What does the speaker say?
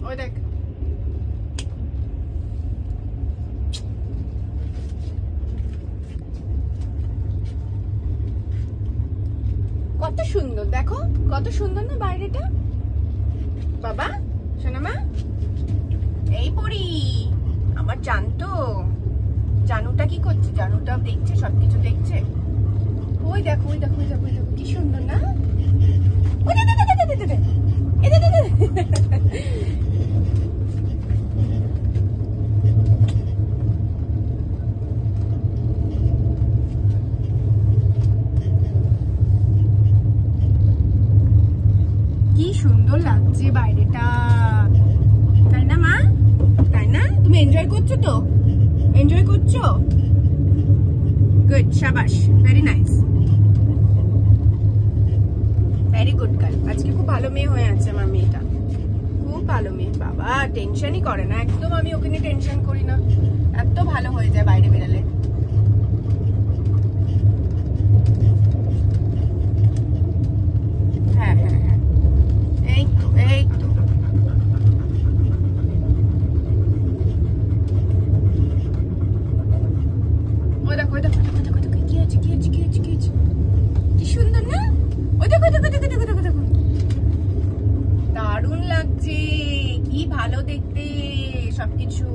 ওই দেখ কত সুন্দর, দেখো কত সুন্দর না বাইরেটা। বাবা সোনামা, এই পড়ি আমার জানতো। জানুটা কি করছে? জানুটাও দেখছে, সবকিছু দেখছে। ওই দেখো ওই দেখো ওই দেখো ওই দেখো কি সুন্দর না। কি সুন্দর লাগছে বাইরেটা, তাই না মা? তাই না? তুমি এনজয় করছো তো? এনজয় করছো? গুড, শাবাশ, very nice, very good girl. আজকে খুব ভালো মেয়ে হয়ে আছে আমার মেয়েটা, খুব ভালো মেয়ে। বাবা টেনশনই করে না একদম, আমি ওকে নিয়ে টেনশন করি না, এত ভালো হয়ে যায় বাইরে বেরালে। হ্যাঁ হ্যাঁ হ্যাঁ, এই তো এই তো। ওই দেখো ওই দেখো দেখো দেখো কি হয়েছে কি হয়েছে কি হয়েছে কি হয়েছে, কি সুন্দর না। ওই দেখো দেখো দেখো দেখো দেখো দেখো, দারুণ লাগছে, কি ভালো দেখতে সবকিছু।